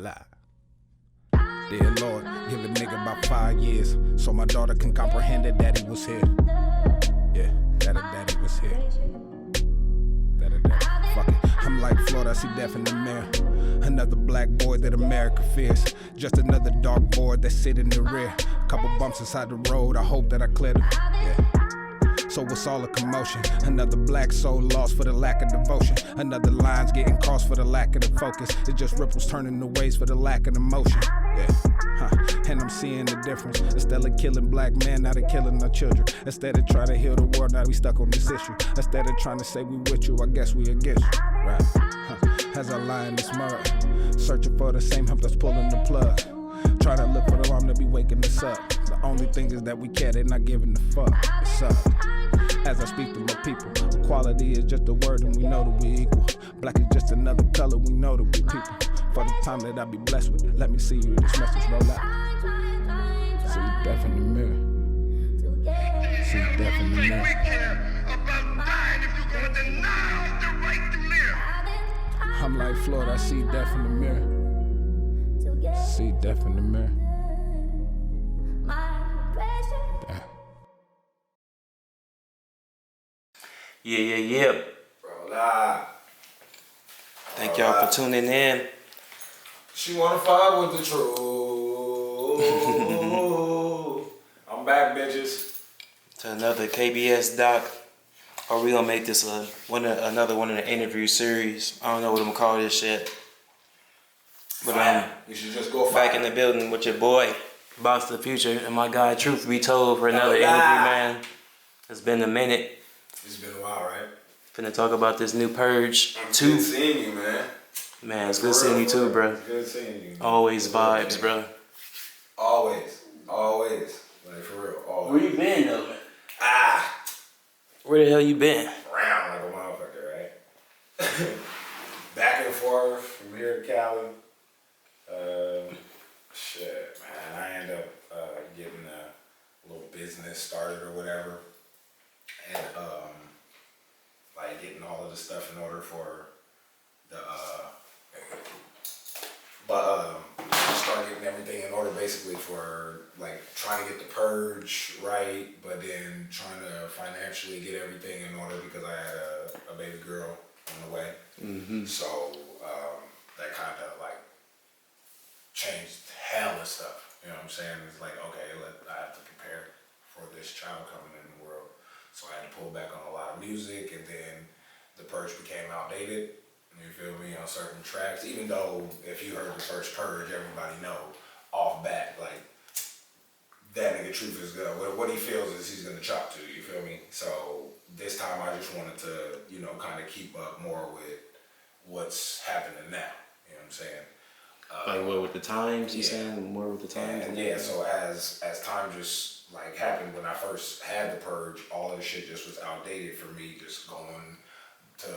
lie. Dear Lord, give a nigga about 5 years so my daughter can comprehend that daddy was here. Yeah, daddy was here. Daddy, fuck it. I'm like Florida, I see death in the mirror. Another black boy that America fears. Just another dark void that sit in the rear. Couple bumps inside the road, I hope that I clear them. Yeah. So what's all the commotion? Another black soul lost for the lack of devotion. Another line's getting crossed for the lack of the focus. It's just ripples turning the waves for the lack of emotion. Yeah, and I'm seeing the difference. Instead of killing black men, now they're killing our children. Instead of trying to heal the world, now we stuck on this issue. Instead of trying to say we with you, I guess we against you. Right? As I lie in this mud, searching for the same hump that's pulling the plug. Try to look for the alarm to be waking us up. The only thing is that we care, they're not giving a fuck. It's up. As I speak to my people, equality is just a word and we know that we equal. Black is just another color, we know that we people. For the time that I be blessed with, let me see you, this message roll out. See death in the mirror. See death in the mirror. I'm like Florida, I see death in the mirror. See death in the mirror. Damn. Yeah. Bro, Thank y'all for tuning in. She wanna fight with the truth. I'm back, bitches. To another KBS doc. Or we gonna make this another one in the interview series. I don't know what I'm gonna call this shit. But you should just go back in the building with your boy, Boss the Future, and my guy Truth Be Told for another interview, man. It's been a minute. It's been a while, right? Finna talk about this new Purge 2. Good seeing you, man. Man, it's good seeing you too, bro. Good seeing you. Always vibes, bro. Always. Like, for real, always. Where you been, though, man? Where the hell you been? Round like a motherfucker, right? Back and forth from here to Cali. Shit, man. I end up getting a little business started or whatever. And, like, getting all of the stuff in order for the, start getting everything in order basically for, like, trying to get the purge right, but then trying to financially get everything in order because I had a baby girl on the way. Mm-hmm. So, that kind of, like, changed hell of stuff. You know what I'm saying? It's like, okay, I have to prepare for this child coming in the world. So I had to pull back on a lot of music, and then the purge became outdated. You feel me, on certain tracks, even though if you heard the first purge, everybody know off bat, like, that nigga Truth is good. What he feels is he's gonna chop to, you feel me? So this time I just wanted to, you know, kind of keep up more with what's happening now, you know what I'm saying? Like what, with the times, you saying? More with the times? And yeah, so as time just like happened when I first had the purge, all of the shit just was outdated for me, just going to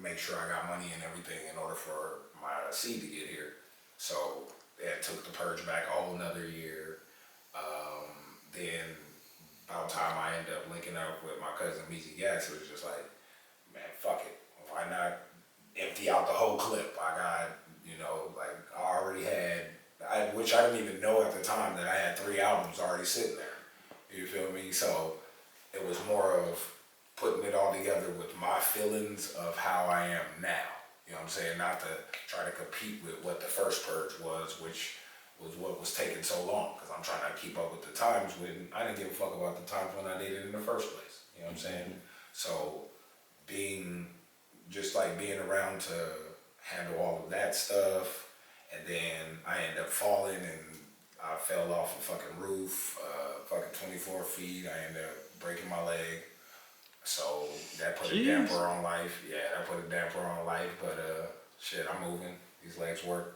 make sure I got money and everything in order for my seed to get here. So it took the purge back a whole nother year. Then by the time I ended up linking up with my cousin Meezy Gas, it was just like, man, fuck it. Why not empty out the whole clip? I got, you know, like I already had, which I didn't even know at the time that I had 3 albums already sitting there. You feel me? So it was more of putting it all together with my feelings of how I am now. You know what I'm saying? Not to try to compete with what the first purge was, which was what was taking so long, because I'm trying to keep up with the times when I didn't give a fuck about the times when I did it in the first place. You know what I'm saying? So being around to handle all of that stuff, and then I ended up falling and I fell off a fucking roof, fucking 24 feet. I ended up breaking my leg. So that put a damper on life. Yeah, that put a damper on life, but shit, I'm moving. These legs work.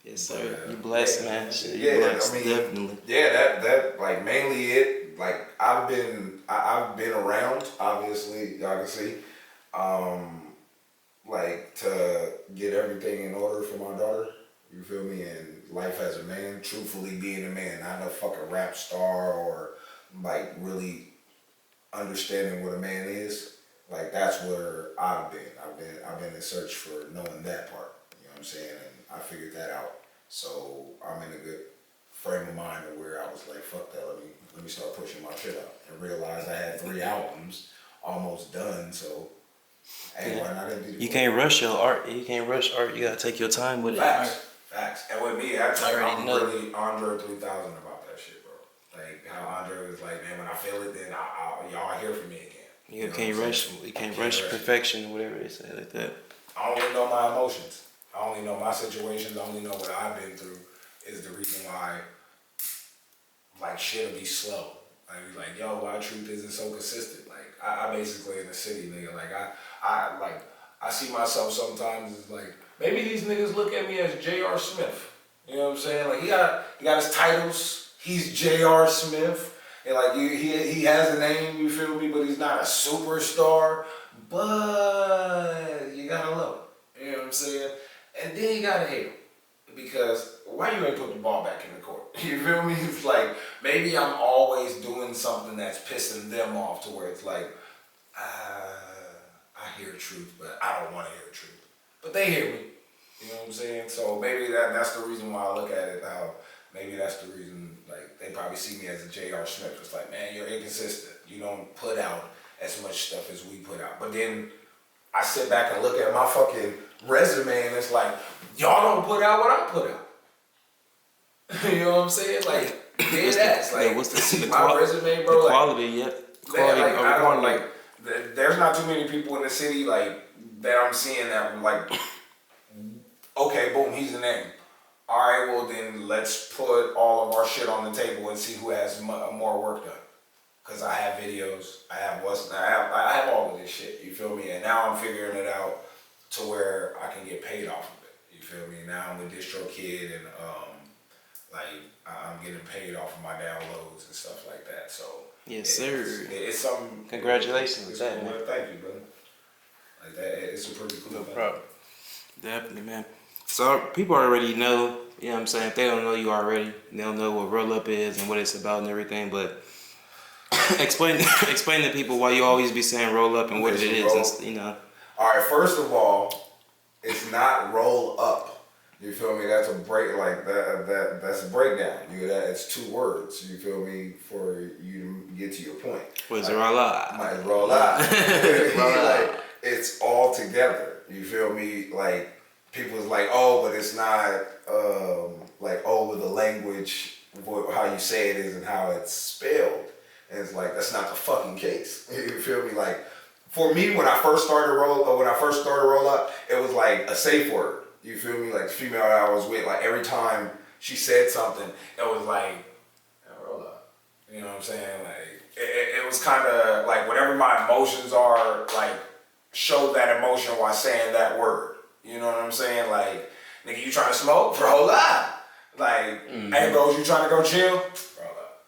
Yes, sir. You blessed, man. Shit, you blessed, I mean, definitely. Yeah, that like mainly it. Like I've been around. Obviously, y'all can see. Like to get everything in order for my daughter. You feel me? And life as a man, truthfully being a man, not a fucking rap star or like really understanding what a man is. Like that's where I've been in search for knowing that part. You know what I'm saying? And I figured that out. So I'm in a good frame of mind of where I was like, fuck that, let me start pushing my shit out. And realized I had 3 albums almost done, so hey, why not do You can't rush your art. You can't rush art. You gotta take your time with it. Facts. And with me, I'm really Andre 3000 about that shit, bro. Like how Andre was like, man, when I feel it, then y'all hear from me again. You can't rush. You can't rush perfection or whatever they say like that. I only know my emotions. I only know my situations. I only know what I've been through. Is the reason why, like, shit'll be slow. Like, be like, yo, why truth isn't so consistent? Like, I basically in the city, nigga. Like, I see myself sometimes as like, maybe these niggas look at me as J.R. Smith. You know what I'm saying? Like, he got his titles. He's J.R. Smith. And like, he has a name, you feel me? But he's not a superstar. But you gotta love him. You know what I'm saying? And then you gotta hate him. Because why you ain't put the ball back in the court? You feel me? It's like, maybe I'm always doing something that's pissing them off to where it's like, I hear truth, but I don't want to hear truth. But they hear me. You know what I'm saying? So maybe that's the reason why I look at it how, maybe that's the reason, like, they probably see me as a J.R. Smith. It's like, man, you're inconsistent. You don't put out as much stuff as we put out. But then I sit back and look at my fucking resume and it's like, y'all don't put out what I put out. You know what I'm saying? Like, dead ass. Like, what's the my resume, bro. The quality, yeah. Quality, like, I don't, like, there's not too many people in the city, like, that I'm seeing that, like, okay, boom, he's the name. All right, well then let's put all of our shit on the table and see who has more work done. Cause I have videos, I have all of this shit. You feel me? And now I'm figuring it out to where I can get paid off of it. You feel me? Now I'm a distro kid and like I'm getting paid off of my downloads and stuff like that. So yes, sir. It's something. Congratulations with that, cool, man. Thank you, brother. Like that, it's a pretty cool. No problem. Definitely, man. So people already know, you know what I'm saying? If they don't know you already, they don't know what roll up is and what it's about and everything, but explain to people why you always be saying roll up and what it is, and, you know. All right, first of all, it's not roll up. You feel me? That's a break, like that's a breakdown. It's 2 words. You feel me? For you to get to your point. What is it? Roll up. Like roll up. Like it's all together. You feel me? Like people's like, oh, but it's not like, oh, with the language, how you say it is and how it's spelled. And it's like, that's not the fucking case. You feel me? Like, for me, when I first started roll up, it was like a safe word. You feel me? Like the female that I was with, like every time she said something, it was like, roll up. You know what I'm saying? Like, it was kind of like whatever my emotions are, like, show that emotion while saying that word. You know what I'm saying? Like, nigga, you trying to smoke? Roll up. Like, hey, bro, you trying to go chill? Roll up.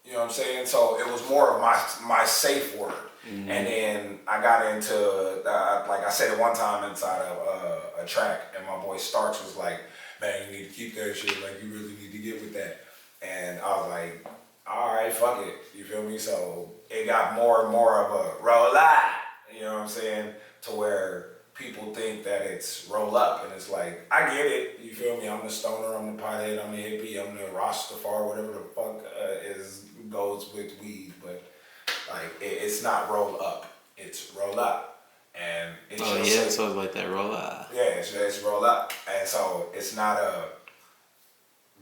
You know what I'm saying? So it was more of my safe word. Mm-hmm. And then I got into, like I said it one time inside of a track, and my boy Starks was like, man, you need to keep that shit. Like, you really need to get with that. And I was like, all right, fuck it. You feel me? So it got more and more of a roll up. You know what I'm saying? To where people think that it's roll up, and it's like, I get it, you feel me? I'm the stoner, I'm the pothead, I'm the hippie, I'm the Rastafari, whatever the fuck goes with weed, but like it's not roll up, it's roll up, and it's so it's like that roll up. Yeah, it's roll up, and so it's not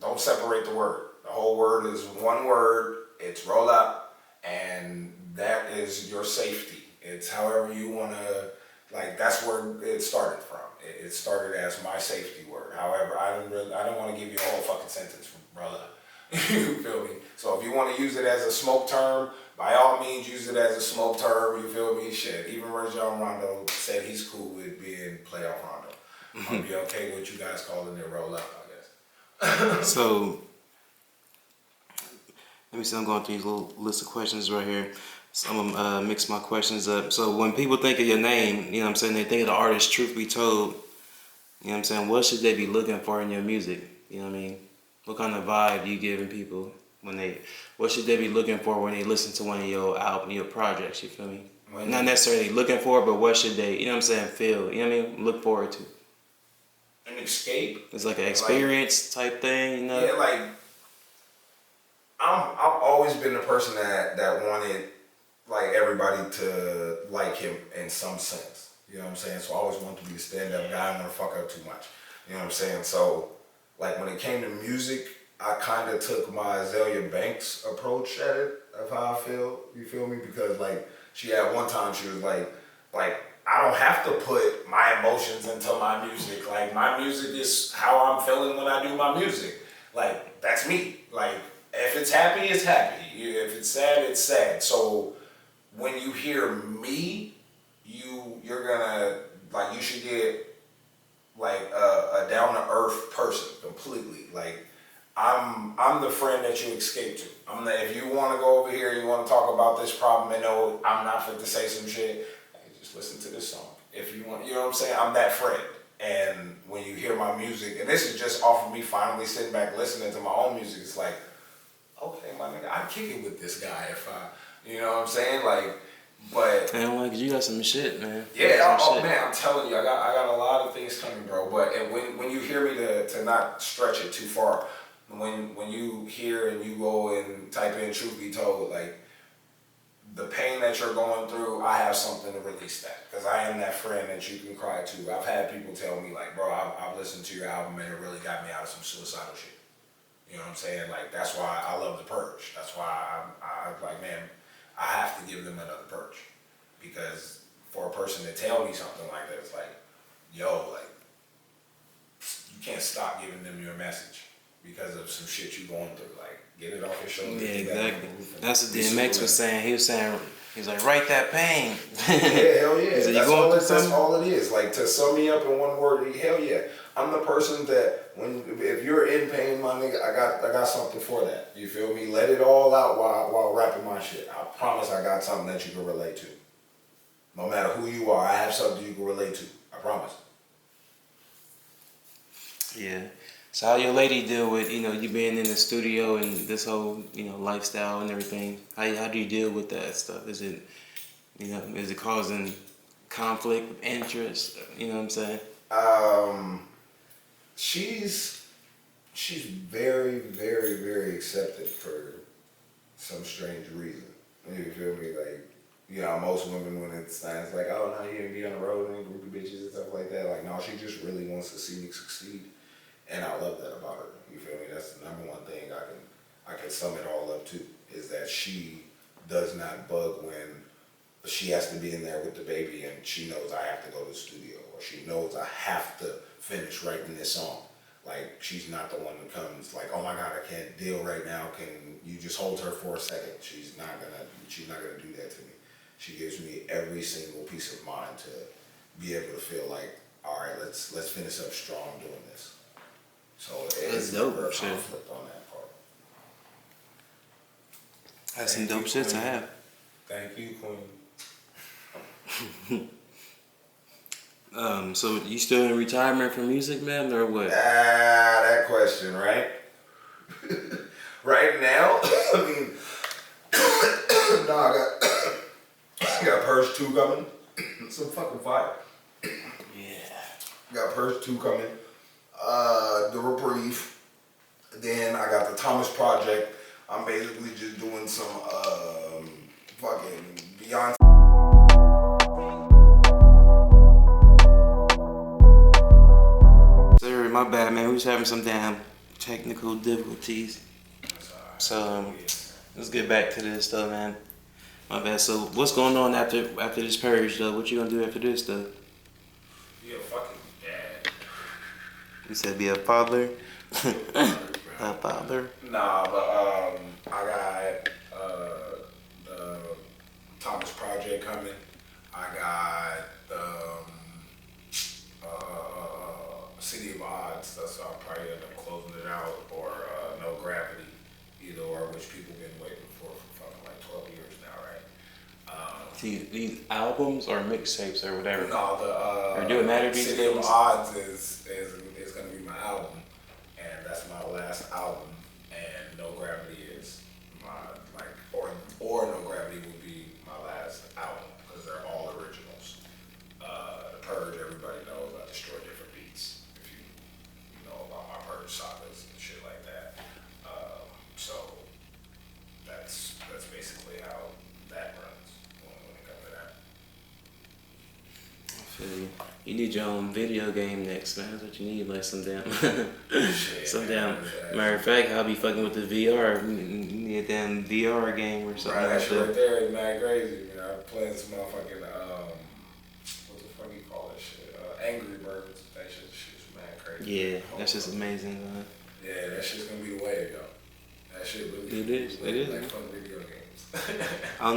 don't separate the word. The whole word is one word. It's roll up, and that is your safety. It's however you want to. Like, that's where it started from. It started as my safety word. However, I don't want to give you a whole fucking sentence from brother. You feel me? So if you want to use it as a smoke term, by all means use it as a smoke term. You feel me? Shit. Even Rajon Rondo said he's cool with being playoff Rondo. I'll be okay with you guys calling it roll up, I guess. So, let me see. I'm going through these little list of questions right here. So I'm gonna mix my questions up. So when people think of your name, you know what I'm saying, they think of the artist, truth be told, you know what I'm saying, what should they be looking for in your music? You know what I mean? What kind of vibe you giving people what should they be looking for when they listen to one of your album, your projects, you feel me? Not necessarily looking for, but what should they, you know what I'm saying, feel, you know what I mean, look forward to? an escape. It's like an experience type thing, you know? Yeah, like I've always been the person that wanted like everybody to like him in some sense. You know what I'm saying? So I always wanted to be a stand-up guy. I don't want to fuck up too much. You know what I'm saying? So like when it came to music, I kind of took my Azalea Banks approach at it of how I feel. You feel me? Because like she had one time she was like I don't have to put my emotions into my music. Like my music is how I'm feeling when I do my music. Like that's me. Like if it's happy, it's happy. If it's sad, it's sad. So when you hear me, you're gonna like you should get like a down to earth person completely. Like I'm the friend that you escape to. If you want to go over here and you want to talk about this problem and know I'm not fit to say some shit, just listen to this song. If you want, you know what I'm saying? I'm that friend. And when you hear my music, and this is just off of me finally sitting back listening to my own music, it's like, okay, my nigga, I'd kick it with this guy if you know what I'm saying? Like, but Man, like you got some shit, man. yeah, man, I'm telling you, I got a lot of things coming, bro. But when you hear me to not stretch it too far, when you hear and you go and type in "truth be told," like the pain that you're going through, I have something to release that because I am that friend that you can cry to. I've had people tell me like, bro, I've listened to your album and it really got me out of some suicidal shit. You know what I'm saying? Like that's why I love the Purge. That's why I'm like, man, I have to give them another Purge. Because for a person to tell me something like that, it's like, yo, like, you can't stop giving them your message because of some shit you going through. Like, get it off your shoulders. Yeah, exactly. That's what DMX was saying. He was like, write that pain. Yeah, hell yeah. Said, that's all it is. Like, to sum me up in one word, hell yeah. I'm the person that if you're in pain, my nigga, I got something for that. You feel me? Let it all out while rapping my shit. I promise I got something that you can relate to. No matter who you are, I have something you can relate to. I promise. Yeah. So how your lady deal with, you being in the studio and this whole, lifestyle and everything? How do you deal with that stuff? Is it, is it causing conflict, interest? You know what I'm saying? She's very, very, very accepted for some strange reason. You feel me? Like, most women when it's like, oh no, you didn't be on the road and a group of bitches and stuff like that. Like, no, she just really wants to see me succeed, and I love that about her. You feel me? That's the number one thing I can sum it all up to is that she does not bug when she has to be in there with the baby and she knows I have to go to the studio or she knows I have to finish writing this song. Like, she's not the one that comes like, oh my God, I can't deal right now. Can you just hold her for a second? She's not gonna do that to me. She gives me every single piece of mind to be able to feel like, all right, let's finish up strong doing this. So it's dope, never a shit. conflict on that part. That's some dope shit to have. Thank you, Queen. So you still in retirement from music, man, or what? That question, right? Right now, I mean, no, I got Purge 2 coming. Some fucking fire. Yeah. Got Purge 2 coming. The Reprieve. Then I got the Thomas Project. I'm basically just doing some fucking Beyonce. Sorry, my bad, man. We was having some damn technical difficulties. So let's get back to this stuff, man. My bad. So what's going on after this purge, though? What you gonna do after this, though? Be a fucking dad. You said be a father. A father. Nah, but I got the Thomas Project coming. I got the City of Odds. That's I'll probably end up closing it out, or No Gravity, either or, which people been waiting for fucking like 12 years now, right? These albums or mixtapes or whatever. No, or do it matter these City of days? Odds is gonna be my album, and that's my last album. And No Gravity is my or No Gravity will be my last album because they're all originals. The Purge, everybody knows I destroy different beats. If you basically how that runs when it comes to that. I feel you. You need your own video game next, man. That's what you need, like some damn, Shit, some man, damn. Matter of fact, I'll be fucking with the VR. You need a damn VR game or something right, that like shit that. right there is mad crazy. Man, I played some motherfucking what the fuck you call that shit? Angry Birds. That shit's mad crazy. Yeah, that's just amazing, man. Yeah, that shit's gonna be the way to go. That shit really. It is. It is. Like fun video games. I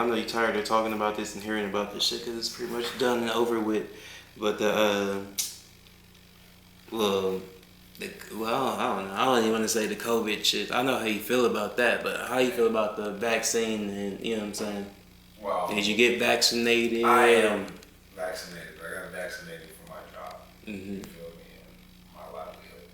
know you're tired of talking about this and hearing about this shit because it's pretty much done and over with. But I don't know. I don't even want to say the COVID shit. I know how you feel about that, but how you feel about the vaccine and, you know what I'm saying? Well, Did you get vaccinated? I am vaccinated. I got vaccinated for my job. Mm-hmm. You feel me? And my livelihood.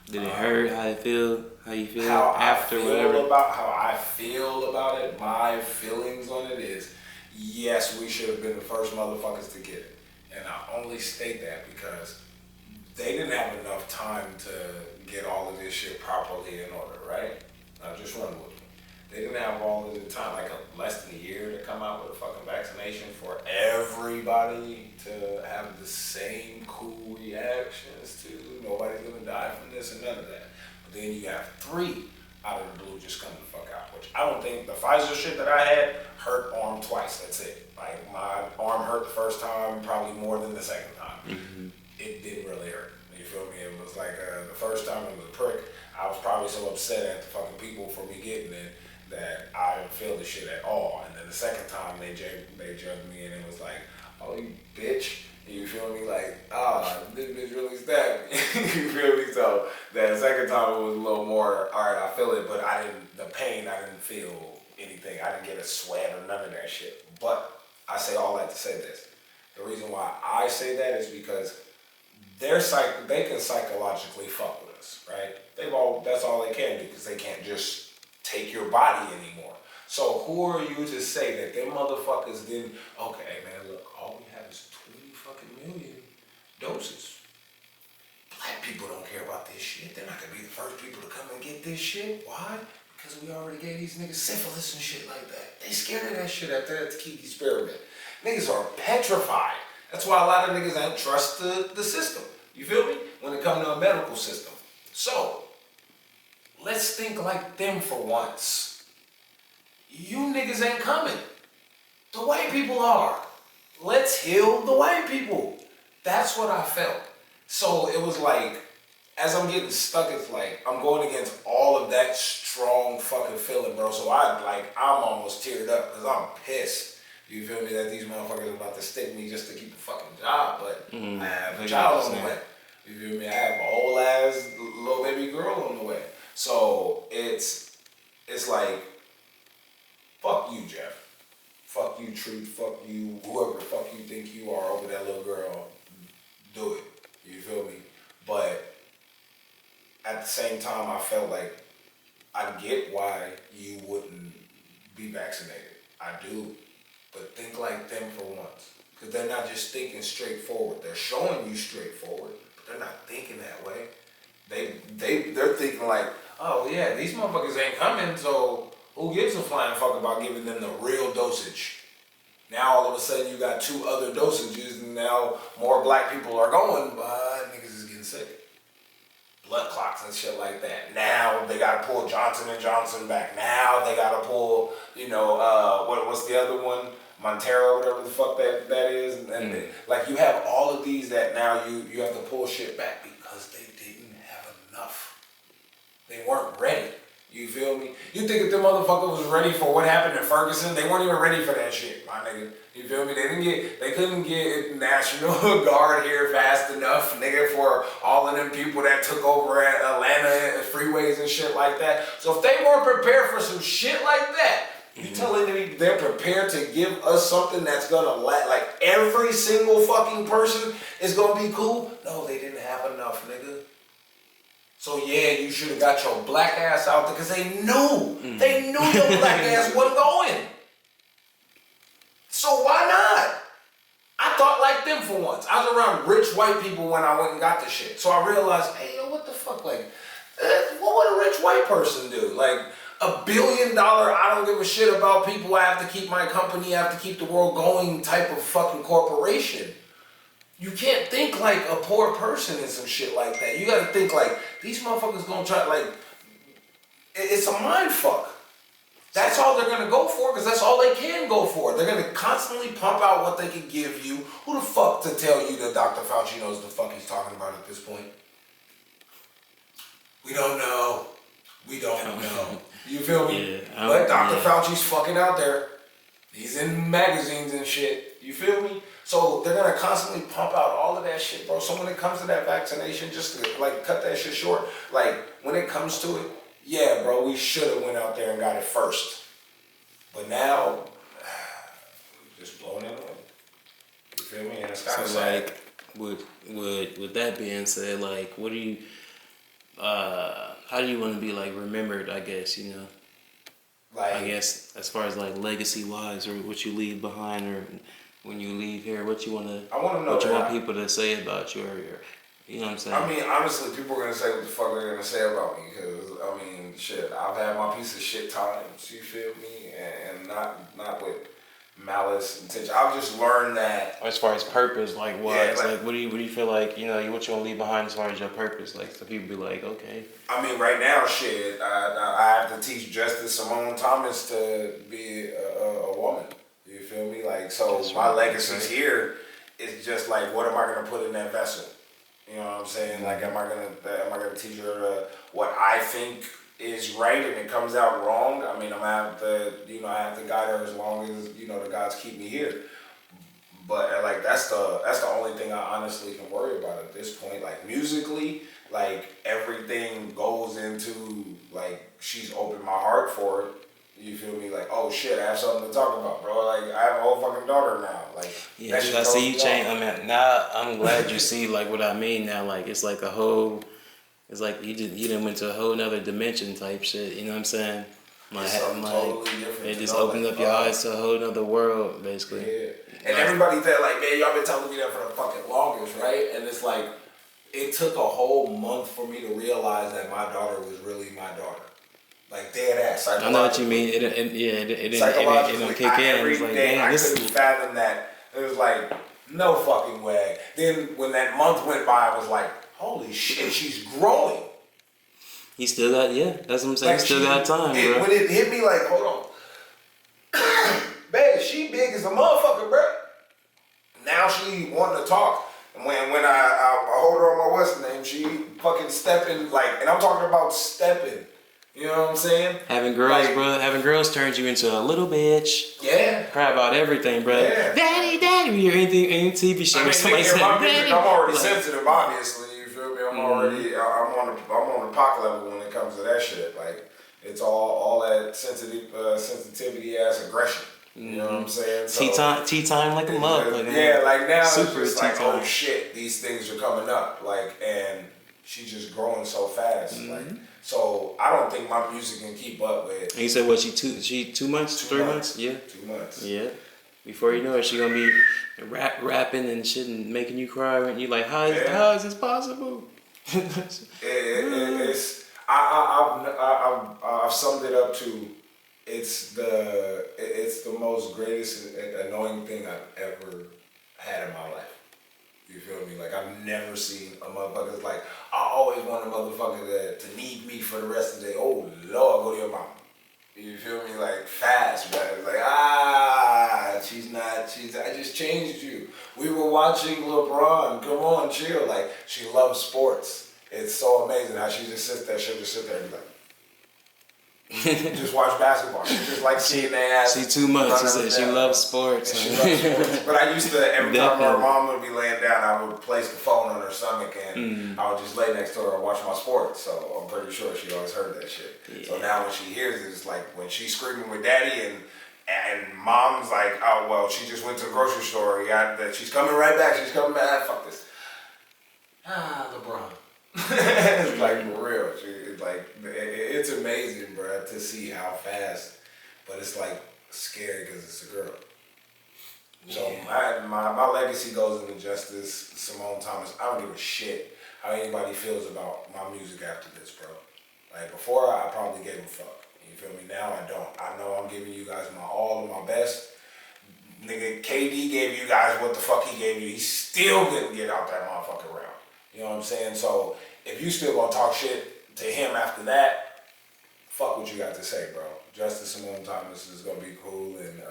Did it hurt? How you feel? How you feel How after I feel whatever? How I feel about it, my feelings on it is, yes, we should have been the first motherfuckers to get it. And I only state that because they didn't have enough time to get all of this shit properly in order, right? Now just run with me. They didn't have all of the time, like less than a year to come out with a fucking vaccination for everybody to have the same cool reactions to. Nobody's gonna die from this and none of that. But then you have 3 out of the blue just come the fuck out, which I don't think the Pfizer shit that I had hurt arm twice. That's it. Like my arm hurt the first time, probably more than the second time. Mm-hmm. It didn't really hurt. You feel me? It was like the first time it was a prick. I was probably so upset at the fucking people for me getting it that I didn't feel the shit at all. And then the second time they judged me and it was like, oh, you bitch. You feel me? Like, this bitch really stabbed me. You feel me? So that second time it was a little more, all right, I feel it, but the pain, I didn't feel anything. I didn't get a sweat or none of that shit. But I say all that to say this. The reason why I say that is because they can psychologically fuck with us, right? That's all they can do because they can't just take your body anymore. So who are you to say that them motherfuckers didn't, okay, man, look, all we have is 20 fucking million doses. Black people don't care about this shit. They're not gonna be the first people to come and get this shit. Why? Because we already gave these niggas syphilis and shit like that. They scared of that shit after that Tuskegee experiment. Niggas are petrified. That's why a lot of niggas don't trust the system. You feel me? When it comes to a medical system. So, let's think like them for once. You niggas ain't coming. The white people are. Let's heal the white people. That's what I felt. So it was like, as I'm getting stuck, it's like, I'm going against all of that strong fucking feeling, bro. So I'm almost teared up because I'm pissed. You feel me? That these motherfuckers are about to stick me just to keep the fucking job, but I have a child on the way. You feel me? I have a whole ass little baby girl on the way. So it's like, fuck you, Jeff. Fuck you, Truth. Fuck you, whoever the fuck you think you are over that little girl. Do it. You feel me? But at the same time, I felt like I get why you wouldn't be vaccinated. I do. But think like them for once. Because they're not just thinking straightforward. They're showing you straightforward, but they're not thinking that way. They're thinking like, oh yeah, these motherfuckers ain't coming, so who gives a flying fuck about giving them the real dosage? Now all of a sudden you got 2 other dosages, and now more black people are going, but niggas is getting sick. Blood clots and shit like that. Now they gotta pull Johnson & Johnson back. Now they gotta pull, what's the other one? Montero, whatever the fuck that is. And like you have all of these that now you have to pull shit back because they didn't have enough. They weren't ready. You feel me? You think if them motherfuckers was ready for what happened in Ferguson, they weren't even ready for that shit, my nigga. You feel me? They couldn't get National Guard here fast enough, nigga, for all of them people that took over at Atlanta freeways and shit like that. So if they weren't prepared for some shit like that, you telling me they're prepared to give us something that's gonna like every single fucking person is gonna be cool? No, they didn't have enough, nigga. So yeah, you should have got your black ass out there because they knew your black ass wasn't going. So why not? I thought like them for once. I was around rich white people when I went and got the shit. So I realized, hey, yo, what the fuck? Like, what would a rich white person do? Like, $1 billion, I don't give a shit about people, I have to keep my company, I have to keep the world going type of fucking corporation. You can't think like a poor person and some shit like that. You gotta think like, these motherfuckers gonna try, like, it's a mind fuck. That's all they're gonna go for, because that's all they can go for. They're gonna constantly pump out what they can give you. Who the fuck to tell you that Dr. Fauci knows the fuck he's talking about at this point? We don't know. We don't know. You feel me? Yeah, but Dr. Fauci's fucking out there. He's in magazines and shit. You feel me? So they're gonna constantly pump out all of that shit, bro. So when it comes to that vaccination, just to like cut that shit short, like when it comes to it, yeah, bro, we should have went out there and got it first. But now, just blowing it away. You feel me? And it's kind of sad. Like, with that being said, like, what do you, how do you want to be like remembered? I guess Like, I guess as far as like legacy wise, or what you leave behind, or when you leave here, what you want to, I want to know what you want people to say about you, or you know what I'm saying? I mean, honestly, people are gonna say what the fuck they're gonna say about me, because I mean, shit, I've had my piece of shit times. You feel me? And not with malice intention. I've just learned that. As far as purpose, like what? Yeah, like what do you feel like? What you want to leave behind as far as your purpose? Like, so people be like, okay. I mean, right now, shit, I have to teach Justice Simone Thomas to be a woman. You feel me? Like, so That's my right. legacy's here. It's just like, what am I gonna put in that vessel? You know what I'm saying? Like, am I gonna teach her what I think is right, and it comes out wrong? I mean, I'm gonna have to, I have to guide her as long as the gods keep me here. But like, that's the only thing I honestly can worry about at this point. Like, musically, like, everything goes into, like, she's opened my heart for it. You feel me? Like, oh shit, I have something to talk about, bro. Like, I have a whole fucking daughter now. Like, yeah, I see you change. I mean, now I'm glad you see like what I mean now. Like, it's like a whole. It's like you done went to a whole nother dimension type shit. You know what I'm saying? Like, totally different. It just opened up your eyes to a whole nother world, basically. Yeah. And everybody that like, man, y'all been telling me that for the fucking longest, right? And it's like, it took a whole month for me to realize that my daughter was really my daughter. Like, dead ass. I know what you mean. It don't kick in. Every It's like, day, damn, I couldn't fathom that. It was like, no fucking way. Then when that month went by, I was like, holy shit, she's growing. He still got, that's what I'm saying. Like, he still got time, bro. When it hit me, like, hold on. Babe, she big as a motherfucker, bro. Now she wanting to talk. And when I hold her on my what's name, she fucking stepping, like, and I'm talking about stepping. You know what I'm saying? Having girls turns you into a little bitch. Yeah. Cry about everything, bro. Yeah. Daddy, or anything, any TV show. I mean, somebody in my music, Daddy. I'm already sensitive, obviously. You feel me? I'm on the POC level when it comes to that shit. Like, it's all that sensitivity ass aggression. You know what I'm saying? So, tea time like a mug. Like now super it's just like, time. oh shit, these things are coming up. Like, and she's just growing so fast. Like, so I don't think my music can keep up with. And you said what? She 2 months, 3 months? Yeah. 2 months. Yeah. Before you know it, she gonna be rapping and shit and making you cry, and you like, how is this possible? I've summed it up to, it's the most greatest annoying thing I've ever had in my life. You feel me? Like, I've never seen a motherfucker like, I always want a motherfucker to need me for the rest of the day. Oh Lord, go to your mama. You feel me? Like, fast, man. It's like, I just changed you. We were watching LeBron. Come on, chill. Like, she loves sports. It's so amazing how she just sits there. She'll just sit there and be like, just watch basketball. She just like seeing their ass. She 2 months. She said she loves sports. She loves sports. But I used to, every time her mom would be laying down, I would place the phone on her stomach and I would just lay next to her and watch my sports. So I'm pretty sure she always heard that shit. Yeah. So now when she hears it, it's like when she's screaming with daddy and mom's like, oh, well, she just went to the grocery store. She's coming right back. She's coming back. Fuck this. LeBron. It's like, for real. It's amazing, bro, to see how fast, but it's like scary because it's a girl. So my legacy goes into Justice Simone Thomas. I don't give a shit how anybody feels about my music after this, bro. Like, before, I probably gave a fuck. You feel me? Now I don't. I know I'm giving you guys my all of my best. Nigga, KD gave you guys what the fuck he gave you. He still didn't get out that motherfucking round. You know what I'm saying? So if you still gonna talk shit to him after that, fuck what you got to say, bro. Justice Simone Thomas is gonna be cool, and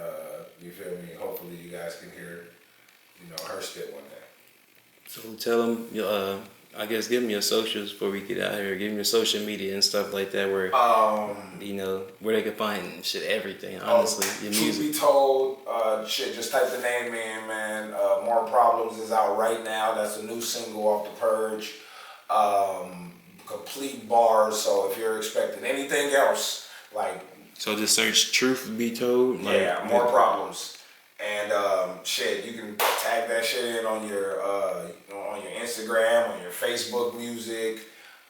you feel me? Hopefully you guys can hear, you know, her spit one day. So tell them, I guess, give them your socials before we get out here. Give them your social media and stuff like that, where you know, where they can find shit, everything. Honestly, your Truth music. be told, shit, just type the name in, man. More Problems is out right now. That's a new single off the Purge. Complete bars. So if you're expecting anything else, like, So just search "Truth Be Told." Like, yeah, More Problems. And shit, you can tag that shit in on your Instagram, on your Facebook music.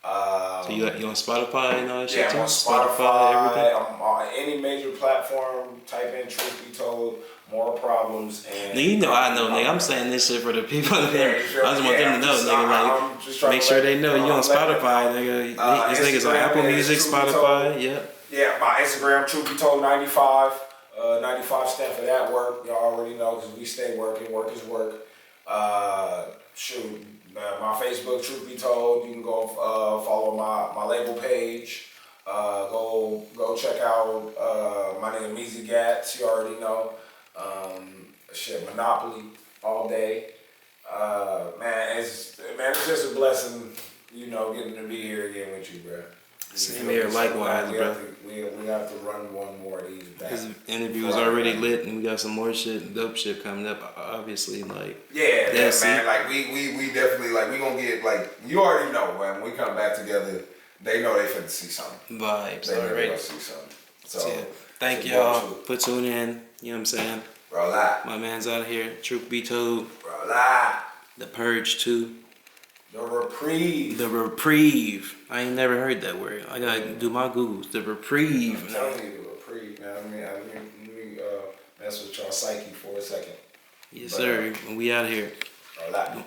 So you on Spotify and all that shit Yeah, too? I'm on Spotify. everything. I'm on any major platform. Type in "Truth Be Told," More Problems, and Nigga, you know I know, nigga. I'm saying this shit for the people. I just want them to know, I'm just nigga. trying Make to sure let they know you you on Spotify, nigga. This nigga's on Instagram Apple is Music, Truth Be Spotify. Told. Yeah. Yeah, my Instagram, Truth Be Told 95. 95 stand for that work. Y'all already know because we stay working. Work is work. My Facebook, Truth Be Told. You can go follow my label page. Go check out my name Measy Gats. You already know. Monopoly all day. Man, it's just a blessing, you know, getting to be here again with you, bro. Same here, likewise, bro. We have to run one more of these back. His interview was already lit, and we got some more shit, dope shit coming up. Obviously, like yeah, man. Like we definitely like we gonna get like you already know, man. When we come back together, they know they finna see something. Vibes They know they already. gonna see something. So yeah. Thank y'all for tuning in. You know what I'm saying? Roll out. My man's out here. Truth Be Told. Roll out. The Purge 2. The Reprieve. The Reprieve. I ain't never heard that word. I gotta do my Googles. The Reprieve. I'm telling you, the Reprieve, man. Let me mess with y'all psyche for a second. Yes, sir. We out here. Roll out.